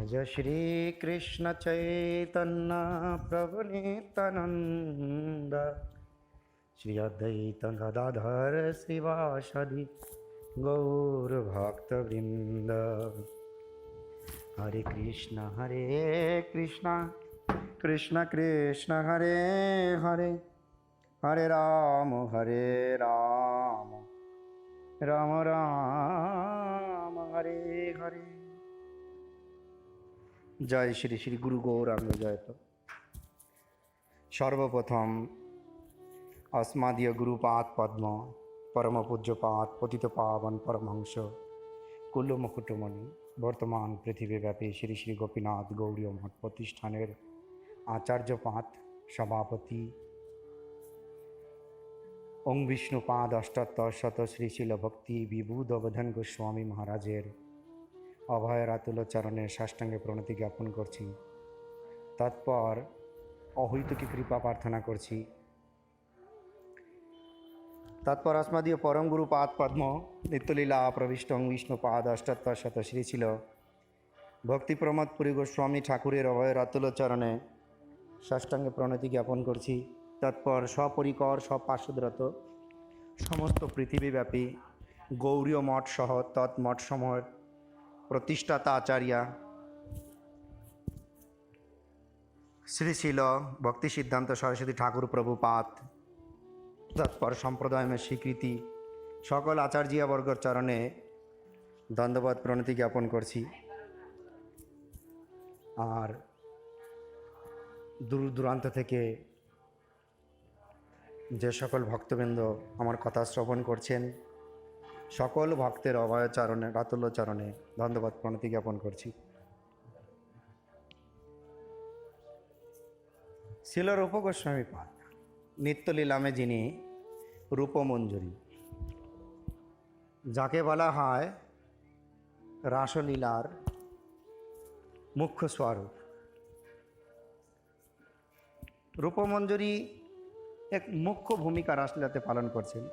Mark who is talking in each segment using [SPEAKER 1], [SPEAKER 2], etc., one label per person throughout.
[SPEAKER 1] जय श्री कृष्ण चैतन्य प्रभु नित्यानंद श्री अद्वैत गदाधर श्रीवासदि गौर भक्त वृंद। हरे कृष्ण कृष्ण कृष्ण हरे हरे, हरे राम राम राम हरे हरे। जय श्री श्री गुरु गौरांग जय। तो सर्वप्रथम अस्मदीय गुरुपाद पद्म परम पूज्यपाद पतित पावन परमहंस कुल्ल मुकुटमणि बर्तमान पृथिवीव्यापी श्री श्री गोपीनाथ गौड़ीय मठ प्रतिष्ठानेर आचार्यपाद सभापति ओं विष्णुपाद अष्टोत्तर शत श्री शिल भक्ति विभूद अवधान गोस्वामी महाराजेर अभयर आतुल चरणे साष्टांगे प्रणति ज्ञापन करছি। तत्पर अहैतुकी कृपा प्रार्थना करছি। तत्पर अस्मदीय परम गुरुपाद पद्म नित्यलीला प्रविष्ट विष्णुपाद अष्टोत्तर शत श्रीशिल भक्ति प्रमोद पुरी गोस्वामी ठाकुरेर अभयर आतुल चरणे साष्टांगे प्रणति ज्ञापन करছি। तत्पर सपरिकर सपार्षदरत समस्त पृथिवीव्यापी गौड़ीय मठ सह तत्मठ समूहेर प्रतिष्ठाता आचार्य श्रीशिल भक्ति सिद्धांत सरस्वती ठाकुर प्रभुपाद तत्पर सम्प्रदाय में स्वीकृति सकल आचार्यवर्गर चरणे दंडवत प्रणति ज्ञापन करছি। और दूर दूरान्त থেকে যে সকল ভক্তবৃন্দ আমার কথা শ্রবণ করছেন সকল ভক্তের অভয় চরণে রাতুল্য চরণে ধন্যবাদ প্রণতি জ্ঞাপন করছি। শিল রূপ গোস্বামী পাদ নিত্যলীলামে যিনি রূপমঞ্জরী, যাকে বলা হয় রাসলীলার মুখ্য স্বরূপ। রূপমঞ্জরী এক মুখ্য ভূমিকা রাসলীলাতে পালন করছেন।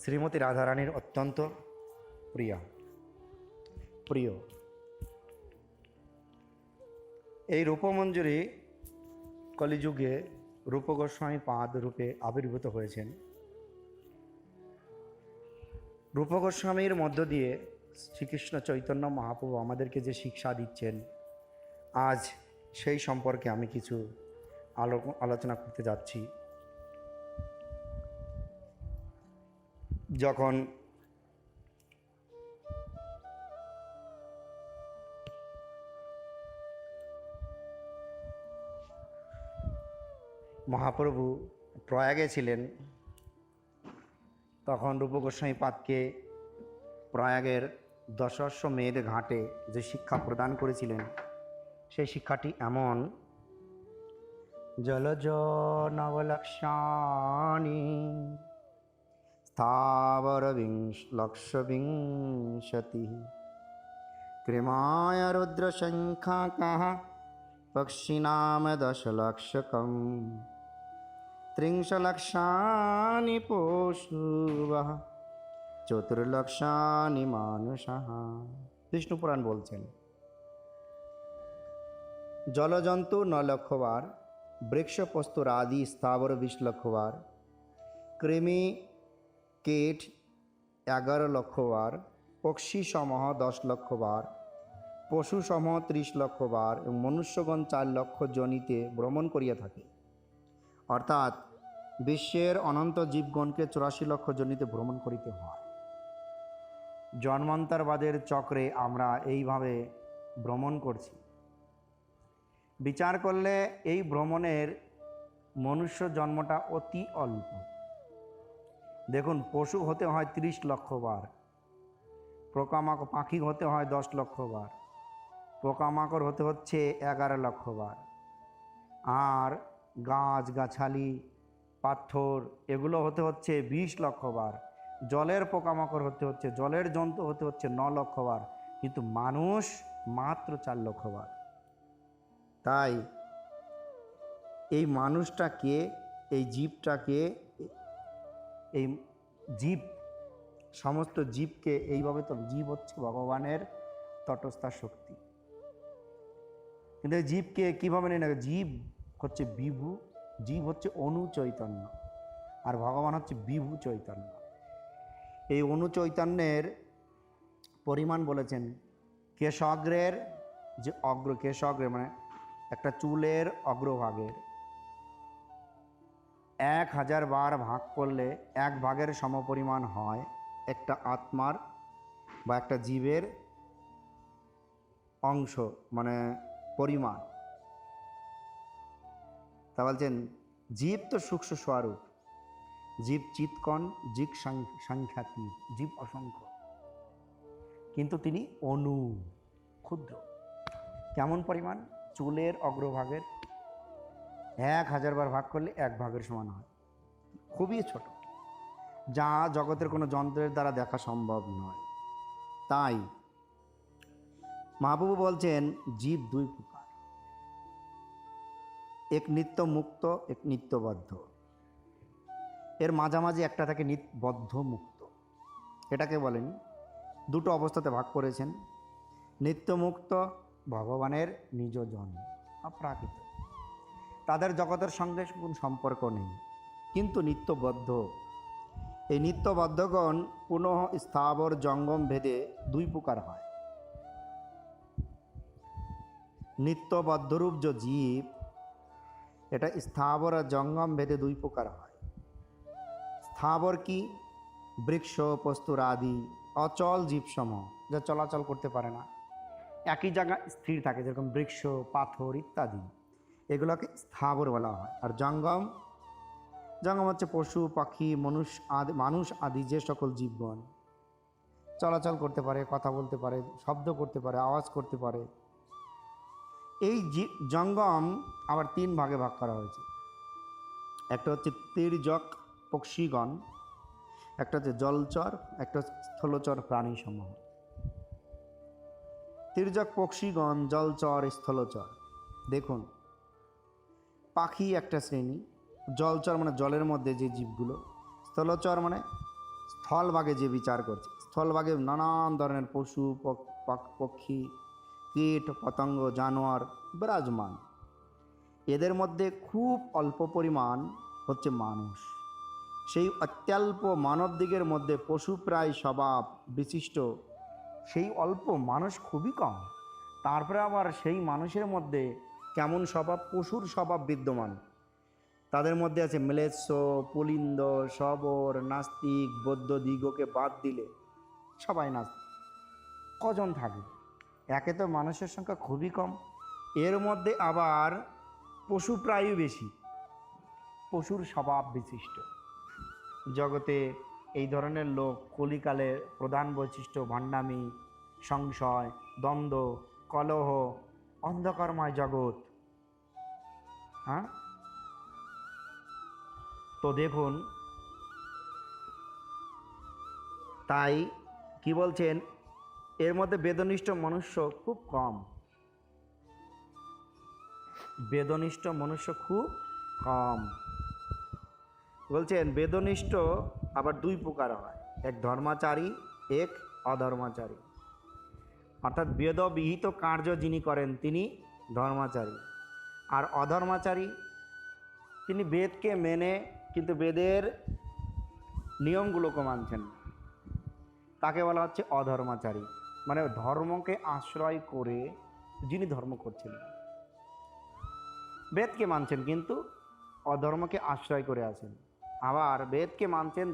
[SPEAKER 1] শ্রীমতী রাধারানীর অত্যন্ত প্রিয় এই রূপমঞ্জরী কলিযুগে রূপ গোস্বামী পাদ রূপে আবির্ভূত হয়েছেন। রূপ গোস্বামীর মধ্য দিয়ে শ্রীকৃষ্ণ চৈতন্য মহাপ্রভু আমাদেরকে যে শিক্ষা দিচ্ছেন, আজ সেই সম্পর্কে আমি কিছু আলোচনা করতে যাচ্ছি। যখন মহাপ্রভু প্রয়াগে ছিলেন, তখন রূপ গোস্বামী পাদকে প্রয়াগের দশাশ্বমেধ ঘাটে যে শিক্ষা প্রদান করেছিলেন, সেই শিক্ষাটি এমন: জলজ নবলক্ষাণি স্থাবর লক্ষবিংশতি ক্রিমায় রুদ্র সংখ্যাকাঃ পক্ষিণাম দশলক্ষকম ত্রিংশলক্ষাণি পশুবঃ চতুর্লক্ষাণি মানুষাঃ। বিষ্ণু পুরাণ বলছেন, জলজন্তু 9 লক্ষ বার, বৃক্ষপস্তুর আদি স্থাবর 20 লক্ষ বার, কৃমি কীট 11 লক্ষ বার, পক্ষী সমূহ 10 লক্ষ বার, পশু সমূহ 30 লক্ষ বার এবং মনুষ্যগণ 4 লক্ষ যোনিতে ভ্রমণ করিয়া থাকে। অর্থাৎ বিশ্বের অনন্ত জীবগণকে 84 লক্ষ যোনিতে ভ্রমণ করিতে হয়। জন্মান্তরবাদের চক্রে আমরা এইভাবে ভ্রমণ করছি। বিচার করলে এই ভ্রমণের মনুষ্য জন্মটা অতি অল্প। দেখুন, পশু হতে হয় 30 লক্ষ বার, পোকামাকড় পাখি হতে হয় 10 লক্ষ বার, পোকামাকড় হতে হচ্ছে 11 লক্ষ বার, আর গাছ গাছালি পাথর এগুলো হতে হচ্ছে 20 লক্ষ বার, জলের পোকামাকড় হতে হচ্ছে, জলের জন্তু হতে হচ্ছে 9 লক্ষ বার, কিন্তু মানুষ মাত্র 4 লক্ষ বার। তাই এই মানুষটাকে, এই জীবটাকে, এই জীব, সমস্ত জীবকে এইভাবে, তো জীব হচ্ছে ভগবানের তটস্থা শক্তি। কিন্তু এই জীবকে কীভাবে নেই না, জীব হচ্ছে বিভু, জীব হচ্ছে অনু চৈতন্য, আর ভগবান হচ্ছে বিভু চৈতন্য। এই অনু চৈতন্যের পরিমাণ বলেছেন কেশগ্রের যে কেশগ্রের মানে একটা চুলের অগ্রভাগের 1000 বার ভাগ করলে 1 ভাগের সমপরিমাণ হয় একটা আত্মার বা একটা জীবের অংশ, মানে পরিমাণ। তা বলছেন জীব তো সূক্ষ্ম স্বরূপ, জীব চিৎকণ, জীব সংখ্যাতীত, জীব অসংখ্য, কিন্তু তিনি অনু, ক্ষুদ্র। কেমন পরিমাণ? চুলের অগ্রভাগের 1000 বার ভাগ করলে 1 ভাগের সমান হয়, খুবই ছোট, যা জগতের কোনো যন্ত্রের দ্বারা দেখা সম্ভব নয়। তাই মহাপ্রভু বলছেন জীব 2 প্রকার, এক নিত্য মুক্ত, এক নিত্যবদ্ধ। এর মাঝামাঝি একটা থাকে বদ্ধ মুক্ত। এটাকে বলেন 2টো অবস্থাতে ভাগ করেছেন। নিত্যমুক্ত ভগবানের নিজ জন, অপ্রাকৃত, তাদের জগতের সঙ্গে কোনো সম্পর্ক নেই, কিন্তু নিত্যবদ্ধ। এই নিত্যবদ্ধগণ পুনঃ স্থাবর জঙ্গম ভেদে 2 প্রকার হয়। নিত্যবদ্ধরূপ যে জীব, এটা স্থাবর আর জঙ্গম ভেদে 2 প্রকার হয়। স্থাবর কি? বৃক্ষ, পস্তুর আদি অচল জীবসমূহ, যা চলাচল করতে পারে না, একই জায়গায় স্থির থাকে, যেরকম বৃক্ষ, পাথর ইত্যাদি, এগুলোকে স্থাবর বলা হয়। আর জঙ্গম, জঙ্গম হচ্ছে পশু, পাখি, মানুষ আদি যে সকল জীবগণ চলাচল করতে পারে, কথা বলতে পারে, শব্দ করতে পারে, আওয়াজ করতে পারে। এই জঙ্গম আবার 3 ভাগে ভাগ করা হয়েছে। একটা হচ্ছে তির্যক পক্ষীগণ, একটা হচ্ছে জলচর, একটা হচ্ছে স্থলচর প্রাণীসমূহ। তির্যক পক্ষীগণ, জলচর, স্থলচর। দেখুন, পাখি একটা শ্রেণী, জলচর মানে জলের মধ্যে যে জীবগুলো, স্থলচর মানে স্থলভাগে যে বিচার করছে, স্থলভাগে নানান ধরনের পশু পক্ষী, কীট পতঙ্গ, জানোয়ার বিরাজমান। এদের মধ্যে খুব অল্প পরিমাণ হচ্ছে মানুষ। সেই অত্যল্প মানব দিগের মধ্যে পশু প্রায় স্বভাব বিশিষ্ট সেই অল্প মানুষ খুবই কম। তারপরে আবার সেই মানুষের মধ্যে কেমন স্বভাব? পশুর স্বভাব বিদ্যমান। তাদের মধ্যে আছে ম্লেচ্ছ, পুলিন্দ, শবর, নাস্তিক, বৌদ্ধ দিগকে বাদ দিলে সবাই নাস্তিক। কজন থাকে? একে তো মানুষের সংখ্যা খুবই কম, এর মধ্যে আবার পশু প্রায় বেশি, পশুর স্বভাব বিশিষ্ট। জগতে এই ধরনের লোক কলিকালের প্রধান বৈশিষ্ট্য ভণ্ডামি, সংশয়, দ্বন্দ্ব, কলহ, অন্ধকারময় জগৎ। হ্যাঁ, তো দেখুন, তাই কি বলছেন, এর মধ্যে বেদনিষ্ঠ মনুষ্য খুব কম, বেদনিষ্ঠ মনুষ্য খুব কম। বলছেন বেদনিষ্ঠ আবার 2 প্রকার হয়, এক ধর্মাচারী, এক অধর্মাচারী। অর্থাৎ বেদবিহিত কার্য যিনি করেন তিনি ধর্মাচারী, আর অধর্মাচারী তিনি বেদকে মেনে কিন্তু বেদের নিয়মগুলোকে মানছেন না, তাকে বলা হচ্ছে অধর্মাচারী। মানে ধর্মকে আশ্রয় করে যিনি ধর্ম করছেন, বেদকে মানছেন কিন্তু অধর্মকে আশ্রয় করে আছেন, আবার বেদকে মানছেন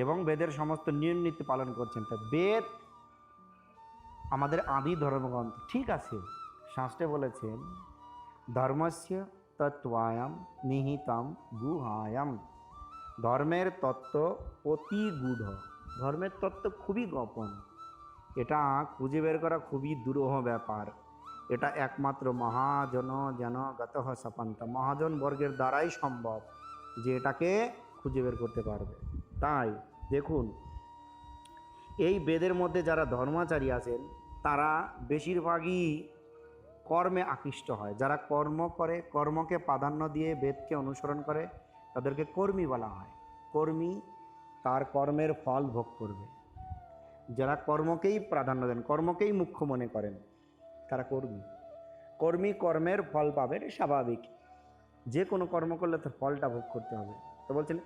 [SPEAKER 1] এবং বেদের সমস্ত নিয়ম নীতি পালন করছেন। তা বেদ আমাদের আদি ধর্মগ্রন্থ, ঠিক আছে, শাস্ত্রে বলেছেন ধর্মস্য তত্ত্বায়াম নিহিতম গুহায়াম, ধর্মের তত্ত্ব অতি গূঢ়, ধর্মের তত্ত্ব খুবই গোপন, এটা খুঁজে বের করা খুবই দুরূহ ব্যাপার, এটা একমাত্র মহাজন যেন গত সপন্ত, মহাজন বর্গের দ্বারাই সম্ভব যে এটাকে খুঁজে বের করতে পারবে। তাই দেখুন, এই বেদের মধ্যে যারা ধর্মাচারী আছেন তারা বেশিরভাগই কর্মে আকৃষ্ট হয়। যারা কর্ম করে, কর্মকে প্রাধান্য দিয়ে বেদকে অনুসরণ করে, তাদেরকে কর্মী বলা হয়। কর্মী তার কর্মের ফল ভোগ করবে। যারা কর্মকেই প্রাধান্য দেন, কর্মকেই মুখ্য মনে করেন, তারা কর্মী। কর্মী কর্মের ফল পাবে, এটা স্বাভাবিক। যে কোনো কর্ম করলে তার ফলটা ভোগ করতে হবে। তো বলছেন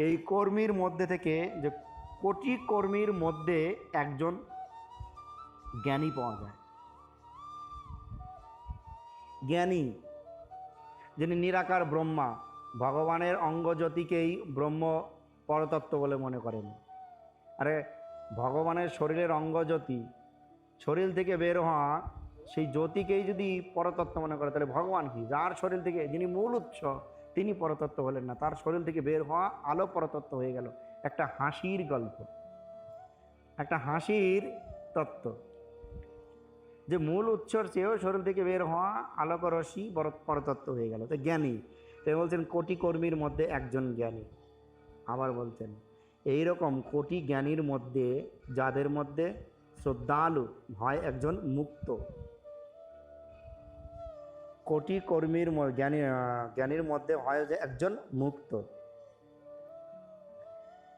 [SPEAKER 1] এই কর্মীর মধ্যে থেকে, যে কোটি কর্মীর মধ্যে একজন জ্ঞানী পাওয়া যায়। জ্ঞানী, যিনি নিরাকার ব্রহ্মা, ভগবানের অঙ্গজ্যোতিকেই ব্রহ্ম পরতত্ত্ব বলে মনে করেন। আরে ভগবানের শরীরের অঙ্গজ্যোতি, শরীর থেকে বের হওয়া সেই জ্যোতিকেই যদি পরতত্ত্ব মনে করে, তাহলে ভগবান কি? যার শরীর থেকে, যিনি মূল উৎস, তিনি পরতত্ত্ব হলেন না, তার শরীর থেকে বের হওয়া আলো পরতত্ত্ব হয়ে গেল। একটা হাসির গল্প, একটা হাসির তত্ত্ব, যে মূল উৎসর চেয়েও শরীর থেকে বের হওয়া আলোক রশ্মি পরতত্ত্ব হয়ে গেল। তো জ্ঞানী, তো বলছেন কোটি কর্মীর মধ্যে একজন জ্ঞানী। আবার বলছেন এইরকম কোটি জ্ঞানীর মধ্যে, যাদের মধ্যে শ্রদ্ধালু হয় একজন মুক্ত। কোটি কর্মীর জ্ঞানীর মধ্যে হয় যে একজন মুক্ত,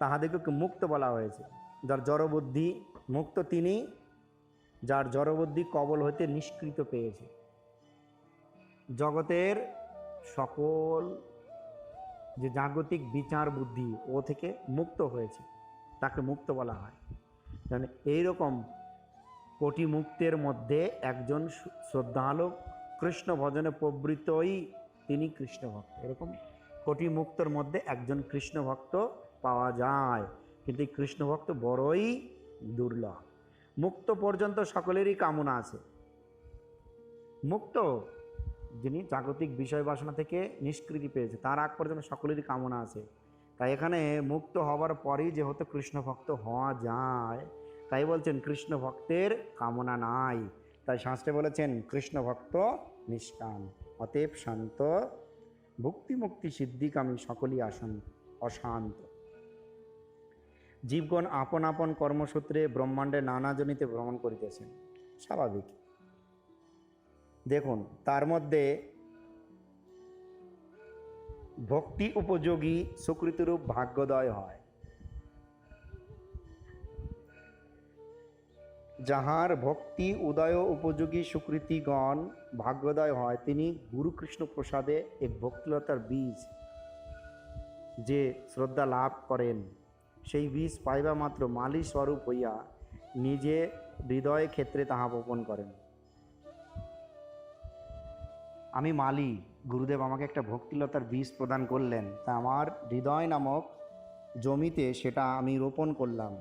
[SPEAKER 1] তাহাদেরকে মুক্ত বলা হয়েছে। যার জড়বুদ্ধি মুক্ত তিনি, যার জড়বুদ্ধি কবল হইতে নিষ্কৃত পেয়েছে, জগতের সকল যে জাগতিক বিচার বুদ্ধি ও থেকে মুক্ত হয়েছে, তাকে মুক্ত বলা হয়। মানে এইরকম কোটি মুক্তের মধ্যে একজন শ্রদ্ধালু, কৃষ্ণ ভজনে প্রবৃত্তই তিনি কৃষ্ণ ভক্ত। এরকম কোটি মুক্তর মধ্যে একজন কৃষ্ণ ভক্ত পাওয়া যায়, কিন্তু এই কৃষ্ণ ভক্ত বড়ই দুর্লভ। মুক্ত পর্যন্ত সকলেরই কামনা আছে। মুক্ত, যিনি জাগতিক বিষয় বাসনা থেকে নিষ্কৃতি পেয়েছে, তার আগ পর্যন্ত সকলেরই কামনা আছে। তাই এখানে মুক্ত হবার পরেই যেহেতু কৃষ্ণ ভক্ত হওয়া যায়, তাই বলছেন কৃষ্ণ ভক্তের কামনা নাই। তাই শাস্ত্রে বলেছেন কৃষ্ণ ভক্ত নিষ্কাম, অতএব শান্ত, ভক্তি মুক্তি সিদ্ধিকামী সকলই অশান্ত। জীবগণ আপন আপন কর্মসূত্রে ব্রহ্মাণ্ডে নানা জনিতে ভ্রমণ করিতেছেন, স্বাভাবিক। দেখুন তার মধ্যে ভক্তি উপযোগী সুকৃতিরূপ ভাগ্যোদয় হয়। যাহার ভক্তি উদয় উপযোগী সুকৃতিগণ ভাগ্যোদয় হয়, তিনি গুরুকৃষ্ণ প্রসাদে এক ভক্তিলতার বীজ যে শ্রদ্ধা লাভ করেন, সেই বীজ পাইবা মাত্র মালি স্বরূপ হইয়া নিজে হৃদয় ক্ষেত্রে তাহা বপন করেন। আমি মালি, গুরুদেব আমাকে একটা ভক্তিলতার বীজ প্রদান করলেন, তা আমার হৃদয় নামক জমিতে সেটা আমি রোপণ করলাম।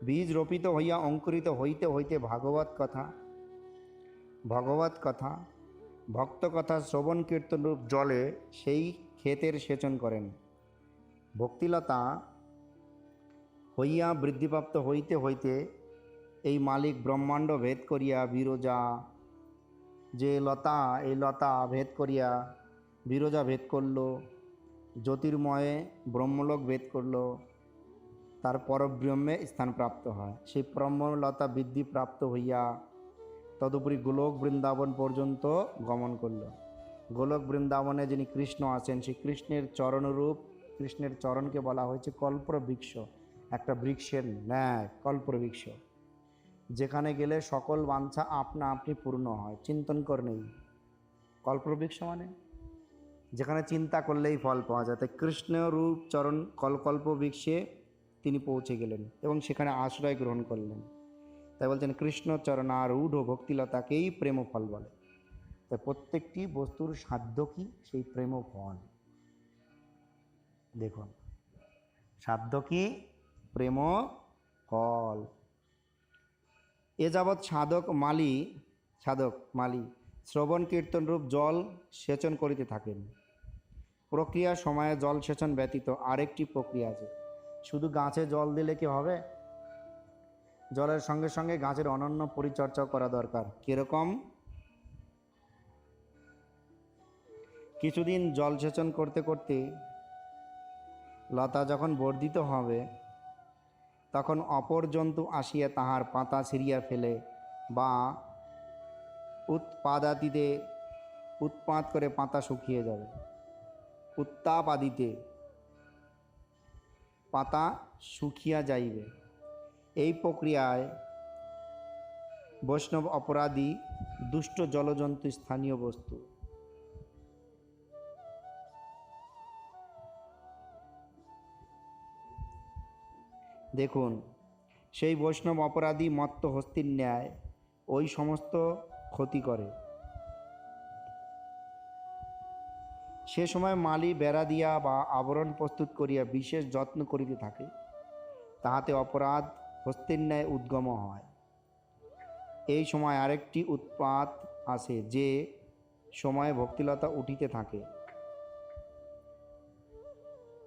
[SPEAKER 1] বীজ রোপিত হইয়া অঙ্কুরিত হইতে হইতে ভগবত কথা ভক্ত কথা শ্রবণ কীর্তনরূপ জলে সেই ক্ষেতের সেচন করেন। ভক্তিলতা হইয়া বৃদ্ধিপ্রাপ্ত হইতে হইতে এই মালিক ব্রহ্মাণ্ড ভেদ করিয়া বিরজা, যে লতা, এই লতা ভেদ করিয়া বিরজা ভেদ করল, জ্যোতির্ময়ে ব্রহ্মলোক ভেদ করল, তার পরব্রহ্মে স্থান প্রাপ্ত হয়। সেই ব্রহ্মলতা বৃদ্ধি প্রাপ্ত হইয়া তদুপরি গোলক বৃন্দাবন পর্যন্ত গমন করল। গোলক বৃন্দাবনে যিনি কৃষ্ণ আছেন, সেই কৃষ্ণের চরণরূপ, কৃষ্ণের চরণকে বলা হয়েছে কল্পবৃক্ষ, একটা বৃক্ষের ন্যায় কল্পবৃক্ষ, যেখানে গেলে সকল বাঞ্ছা আপনা আপনি পূর্ণ হয়, চিন্তন কর নেই। কল্পবৃক্ষ মানে যেখানে চিন্তা করলেই ফল পাওয়া যায়। তাই কৃষ্ণরূপ চরণ কল্পবৃক্ষে তিনি পৌঁছে গেলেন এবং সেখানে আশ্রয় গ্রহণ করলেন। তাই বলছেন কৃষ্ণ চরণারূঢ় ভক্তিলতাকেই প্রেম ফল বলে। তাই প্রত্যেকটি বস্তুর সাধ্য কি? সেই প্রেম ফল। দেখুন সাধ্য কি? প্রেম ফল। এ যাবৎ সাধক মালি শ্রবণ কীর্তন রূপ জল সেচন করিতে থাকেন। প্রক্রিয়ার সময়ে জল সেচন ব্যতীত আরেকটি প্রক্রিয়া আছে। শুধু গাছে জল দিলে কি হবে? জলের সঙ্গে সঙ্গে গাছের অনন্য পরিচর্যাও করা দরকার। কিরকম? কিছুদিন জল সেচন করতে করতে লতা যখন বর্ধিত হবে, তখন অপর জন্তু আসিয়া তাহার পাতা ছিঁড়িয়া ফেলে বা উৎপাত করে পাতা শুকিয়ে যাবে। উত্তাপ আদিতে পাতা শুকিয়া যাইবে। এই প্রক্রিয়ায় বৈষ্ণব অপরাধী দুষ্ট জলজন্তু স্থানীয় বস্তু। দেখুন, সেই বৈষ্ণব অপরাধী মত্ত হস্তির ন্যায় ওই সমস্ত ক্ষতি করে। সে সময় মালি বেড়া দিয়া বা আবরণ প্রস্তুত করিয়া বিশেষ যত্ন করিতে থাকে, তাহাতে অপরাধ হস্তির ন্যায় উদ্গম হয়। এই সময় আরেকটি উৎপাত আসে, যে সময়ে ভক্তিলতা উঠিতে থাকে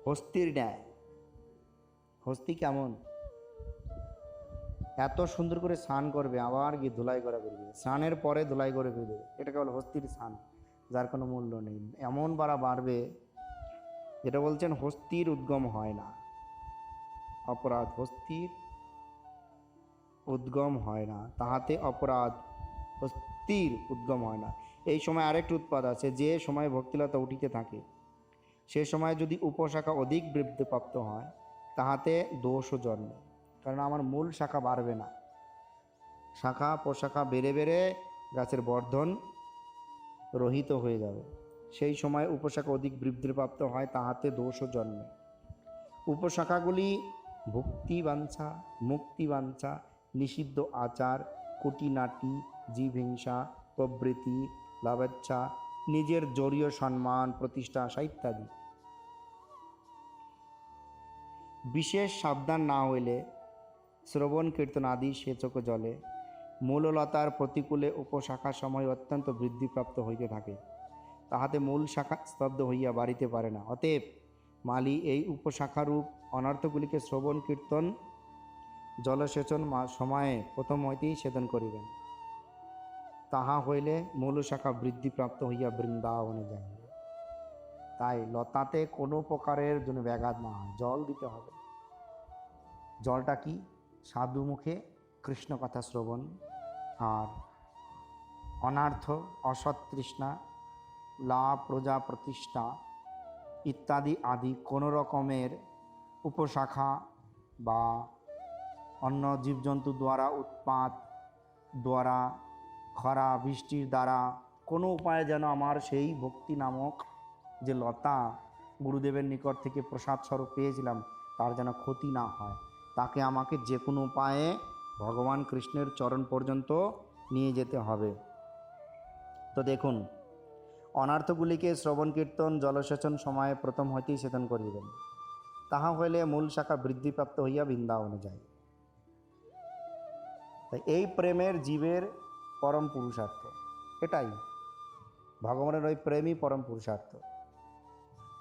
[SPEAKER 1] হস্তির ন্যায়। হস্তি কেমন? এত সুন্দর করে স্নান করবে, আবার গিয়ে ধুলাই করা করবে, স্নানের পরে ধুলাই করে ফেলবে, এটা কেবল হস্তির স্নান, যার কোনো মূল্য নেই। এমন বাড়বে, যেটা বলছেন হস্তির উদ্গম হয় না। অপরাধ হস্তির উদ্গম হয় না, তাহাতে অপরাধ হস্তির উদ্গম হয় না। এই সময় আরেকটি উৎপাদ আছে, যে সময় ভক্তিলতা উঠিতে থাকে সে সময় যদি উপশাখা অধিক বৃদ্ধিপ্রাপ্ত হয়, তাহাতে দোষও জন্মে। কারণ আমার মূল শাখা বাড়বে না, শাখা প্রশাখা বেড়ে বেড়ে গাছের বর্ধন রহিত হয়ে যাবে। সেই সময় উপশাখা অধিক বৃদ্ধিপ্রাপ্ত হয়, তাহাতে দোষও জন্মে। উপশাখাগুলি ভক্তিবাঞ্ছা, মুক্তিবাঞ্ছা, নিষিদ্ধ আচার, কুটিনাটি, জীবহিংসা, প্রবৃত্তি, লাভেচ্ছা, নিজের জড়ীয় সম্মান প্রতিষ্ঠা আশা ইত্যাদি। বিশেষ সাবধান না হইলে শ্রবণ কীর্তন আদি সেচক জলে মূললতার প্রতিকূলে উপশাখা সময় অত্যন্ত বৃদ্ধিপ্রাপ্ত হইতে থাকে, তাহাতে মূল শাখা স্তব্ধ হইয়া বাড়িতে পারে না। অতএব মালি এই উপশাখারূপ অনর্থগুলিকে শ্রবণ কীর্তন জলসেচন সময়ে প্রথম হইতেই সেদন করিবেন। তাহা হইলে মূল শাখা বৃদ্ধিপ্রাপ্ত হইয়া বৃন্দাবনে যাইবে। তাই লতাতে কোনো প্রকারের জন্য ব্যাঘাত না হয়, জল দিতে হবে। জলটা কি? সাধু মুখে কৃষ্ণ কথা শ্রবণ, আর অনার্থ, অসৎ তৃষ্ণা, লাভ, প্রজা প্রতিষ্ঠা ইত্যাদি আদি কোনো রকমের উপশাখা বা অন্য জীবজন্তু দ্বারা উৎপাত দ্বারা, খরা বৃষ্টির দ্বারা কোনো উপায়ে যেন আমার সেই ভক্তি নামক যে লতা গুরুদেবের নিকট থেকে প্রসাদ স্বরূপ পেয়েছিলাম, তার যেন ক্ষতি না হয়। তাকে আমাকে যে কোনো উপায়ে ভগবান কৃষ্ণের চরণ পর্যন্ত নিয়ে যেতে হবে। তো দেখুন, অনার্থগুলিকে শ্রবণ কীর্তন জলসেচন সময়ে প্রথম হইতেই সেচন করিবেন। তাহা হইলে মূল শাখা বৃদ্ধিপ্রাপ্ত হইয়া বৃন্দাবনে যায়। তাই এই প্রেমের জীবের পরম পুরুষার্থ, এটাই ভগবানের ওই প্রেমই পরম পুরুষার্থ।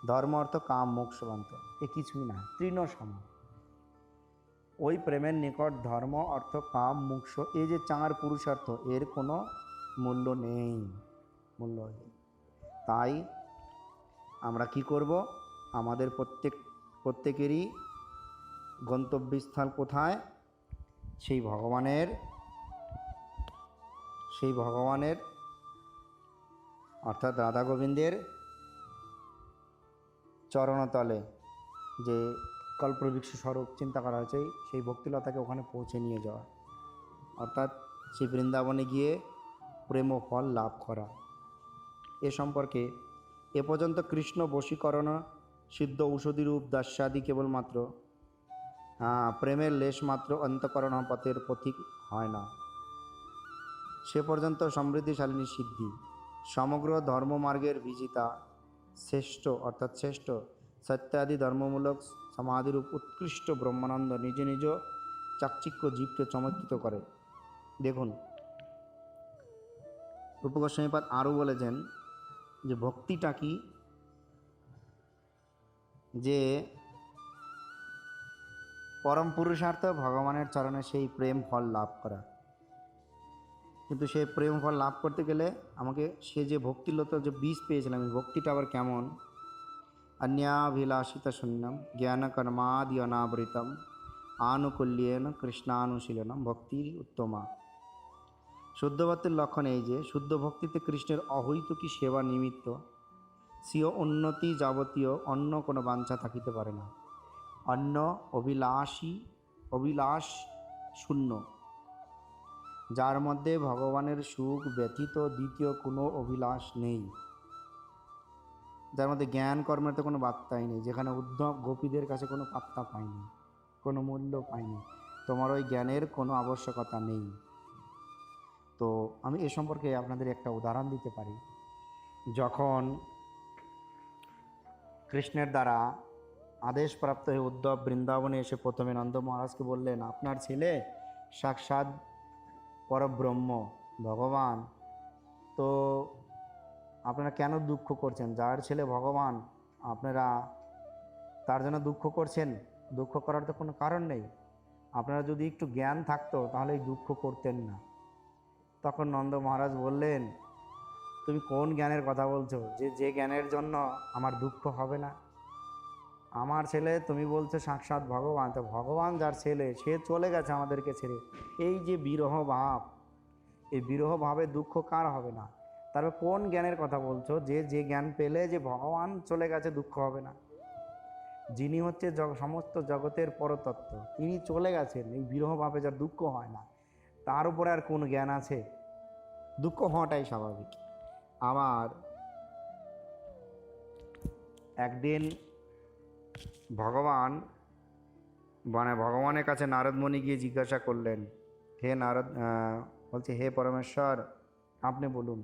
[SPEAKER 1] ধর্ম, অর্থ, কাম, মোক্ষ, শান্তি এ কিছুই না, তৃণসম। ওই প্রেমের নিকট ধর্ম, অর্থ, কাম, মোক্ষ এই যে চার পুরুষার্থ, এর কোনো মূল্য নেই, মূল্য নেই। তাই আমরা কি করব? আমাদের প্রত্যেকেরই গন্তব্যস্থল কোথায়? সেই ভগবানের অর্থাৎ রাধা গোবিন্দের চরণতলে যে কল্পবৃক্ষ স্বরূপ চিন্তা করা হয়েছে, সেই ভক্তিলতাকে ওখানে পৌঁছে নিয়ে যাওয়া, অর্থাৎ সেই বৃন্দাবনে গিয়ে প্রেম ও ফল লাভ করা। এ সম্পর্কে এ পর্যন্ত কৃষ্ণ বশীকরণ সিদ্ধ ঔষধিরূপ দাস্যাদি কেবলমাত্র প্রেমের লেশ মাত্র অন্তঃকরণ পথের পথিক হয় না, সে পর্যন্ত সমৃদ্ধিশালিনী সিদ্ধি সমগ্র ধর্মমার্গের বিজিতা শ্রেষ্ঠ, অর্থাৎ শ্রেষ্ঠ সত্যাদি ধর্মমূলক সমাধিরূপ উৎকৃষ্ট ব্রহ্মানন্দ নিজ নিজ চাকচিক্য জীবকে চমৎকৃত করে। দেখুন, রূপ গোস্বামীপাদ আরও বলেছেন যে ভক্তিটা কি, যে পরম পুরুষার্থ ভগবানের চরণে সেই প্রেম ফল লাভ করা। কিন্তু সেই প্রেম ফল লাভ করতে গেলে আমাকে সে যে ভক্তিলতা যে বীজ পেয়েছিলাম, এই ভক্তিটা আবার কেমন? অন্যাভিলাষিতা শূন্যম জ্ঞান কর্মাদি অনাবৃতম আনুকূল্যেন কৃষ্ণানুশীলনম ভক্তির উত্তমা। শুদ্ধ ভক্তির লক্ষণ এই যে শুদ্ধ ভক্তিতে কৃষ্ণের অহৈতুকী সেবা নিমিত্ত স্বীয় উন্নতি যাবতীয় অন্য কোনো বাঞ্ছা থাকিতে পারে না। অন্য অভিলাষ শূন্য, যার মধ্যে ভগবানের সুখ ব্যতীত দ্বিতীয় কোনো অভিলাষ নেই, যার মধ্যে জ্ঞান কর্মের তো কোনো বার্তাই নেই, যেখানে উদ্ধব গোপীদের কাছে কোনো পাত্তা পায়নি, কোনো মূল্য পায়নি, তোমার ওই জ্ঞানের কোনো আবশ্যকতা নেই। তো আমি এ সম্পর্কে আপনাদের একটা উদাহরণ দিতে পারি। যখন কৃষ্ণের দ্বারা আদেশপ্রাপ্ত হয়ে উদ্ধব বৃন্দাবনে এসে প্রথমে নন্দ মহারাজকে বললেন, আপনার ছেলে সাক্ষাৎ পরব্রহ্ম ভগবান, তো আপনারা কেন দুঃখ করছেন? যার ছেলে ভগবান আপনারা তার জন্য দুঃখ করছেন? দুঃখ করার তো কোনো কারণ নেই। আপনারা যদি একটু জ্ঞান থাকতো তাহলে এই দুঃখ করতেন না। তখন নন্দ মহারাজ বললেন, তুমি কোন জ্ঞানের কথা বলছো যে জ্ঞানের জন্য আমার দুঃখ হবে না? আমার ছেলে তুমি বলছো সাক্ষাৎ ভগবান, তো ভগবান যার ছেলে সে চলে গেছে আমাদেরকে ছেড়ে। এই যে বিরহ ভাব, এই বিরহ ভাবে দুঃখ কার হবে না? তারপর কোন জ্ঞানের কথা বলছো যে জ্ঞান পেলে যে ভগবান চলে গেছে দুঃখ হবে না? যিনি হচ্ছে সমস্ত জগতের পরতত্ত্ব, তিনি চলে গেছেন, এই বিরহ ভাবে যার দুঃখ হয় না, তার উপরে আর কোন জ্ঞান আছে? দুঃখ হওয়াটাই স্বাভাবিক। আবার একদিন ভগবানের কাছে নারদমণি গিয়ে জিজ্ঞাসা করলেন, হে নারদ, বলছে হে পরমেশ্বর, আপনি বলুন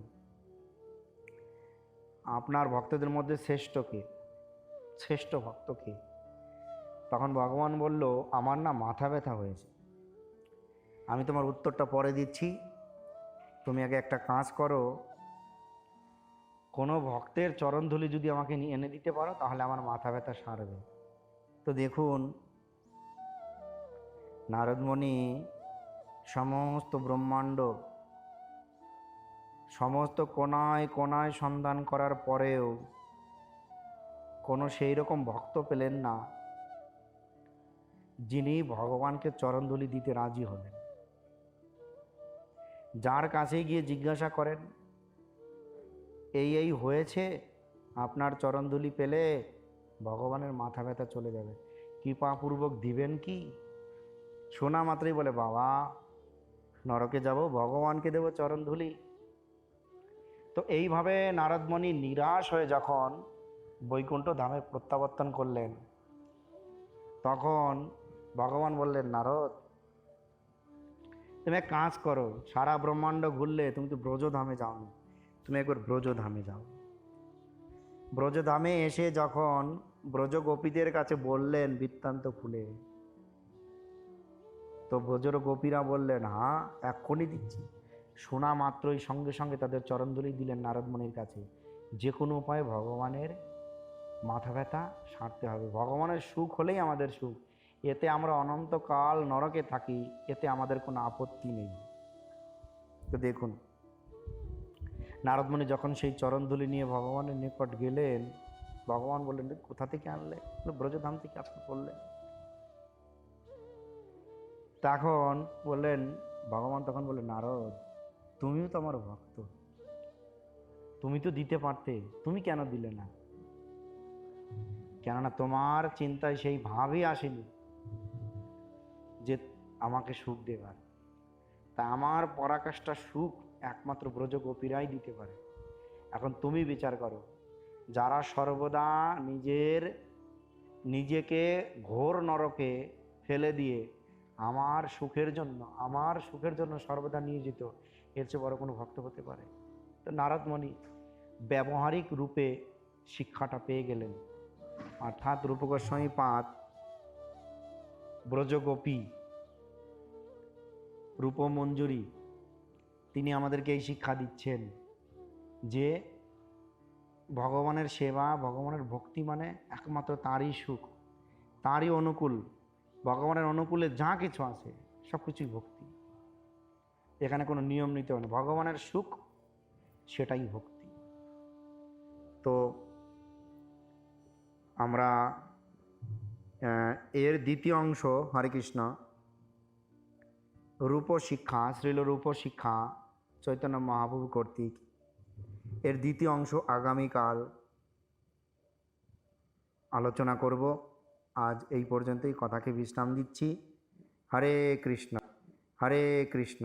[SPEAKER 1] আপনার ভক্তদের মধ্যে শ্রেষ্ঠ ভক্ত কে? তখন ভগবান বলল, আমার না মাথা ব্যথা হয়েছে, আমি তোমার উত্তরটা পরে দিচ্ছি, তুমি আগে একটা কাজ করো, কোনো ভক্তের চরণধূলি যদি আমাকে এনে দিতে পারো তাহলে আমার মাথা ব্যথা সারবে। তো দেখুন, নারদমণি সমস্ত ব্রহ্মাণ্ড, সমস্ত কোনায় কোনায় সন্ধান করার পরেও কোনো সেই রকম ভক্ত পেলেন না যিনি ভগবানকে চরণধূলি দিতে রাজি হলেন। যার কাছে গিয়ে জিজ্ঞাসা করেন, এই হয়েছে, আপনার চরণধূলি পেলে ভগবানের মাথা ব্যথা চলে যাবে, কৃপাপূর্বক দিবেন কি? শোনা মাত্রই বলে, বাবা নরকে যাব, ভগবানকে দেব চরণধূলি। তো এইভাবে নারদমণি নিরাশ হয়ে যখন বৈকুণ্ঠ ধামে প্রত্যাবর্তন করলেন, তখন ভগবান বললেন, নারদ তুমি এক কাজ করো, সারা ব্রহ্মাণ্ড ঘুরলে তুমি তো ব্রজধামে যাওনি, তুমি একবার ব্রজধামে যাও। ব্রজধামে এসে যখন ব্রজ গোপীদের কাছে বললেন বৃত্তান্ত খুলে, তো ব্রজর গোপীরা বললেন, হ্যাঁ এক্ষুনি দিচ্ছি। শোনা মাত্রই সঙ্গে সঙ্গে তাদের চরণধূলি দিলেন নারদমণির কাছে। যে কোনো উপায়ে ভগবানের মাথা ব্যথা সারতে হবে, ভগবানের সুখ হলেই আমাদের সুখ, এতে আমরা অনন্তকাল নরকে থাকি, এতে আমাদের কোনো আপত্তি নেই। তো দেখুন, নারদমণি যখন সেই চরণধূলি নিয়ে ভগবানের নিকট গেলেন, ভগবান বললেন, কোথা থেকে আনলে? ব্রজধাম থেকে আসতে বললেন। তখন বললেন, ভগবান তখন বললেন, নারদ তুমিও তো আমার ভক্ত, তুমি তো দিতে পারতে, তুমি কেন দিলে না? কেননা তোমার চিন্তায় সেই ভাবই আসেনি যে আমাকে সুখ দেবার। তা আমার পরাকাষ্ঠা সুখ একমাত্র ব্রজ গোপীরাই দিতে পারে। এখন তুমি বিচার করো, যারা সর্বদা নিজেকে ঘোর নরকে ফেলে দিয়ে আমার সুখের জন্য সর্বদা নিয়োজিত, এর চেয়ে বড় কোনো ভক্ত হতে পারে? তো নারদমণি ব্যবহারিক রূপে শিক্ষাটা পেয়ে গেলেন, অর্থাৎ রূপ গোস্বামী পাদ ব্রজগোপী রূপমঞ্জুরি তিনি আমাদেরকে এই শিক্ষা দিচ্ছেন যে ভগবানের সেবা, ভগবানের ভক্তি মানে একমাত্র তারই সুখ, তারই অনুকূল। ভগবানের অনুকূলে যা কিছু আছে সব কিছুই ভক্তি, এখানে কোনো নিয়ম নিতে হবে না, ভগবানের সুখ সেটাই ভক্তি। তো আমরা এর দ্বিতীয় অংশ, হরে কৃষ্ণ, রূপ শিক্ষা, শ্রীল রূপ শিক্ষা চৈতন্য মহাপ্রভু কর্তৃক, এর দ্বিতীয় অংশ আগামীকাল আলোচনা করব। আজ এই পর্যন্তই, কথাকে বিশ্রাম দিচ্ছি। হরে কৃষ্ণ, হরে কৃষ্ণ,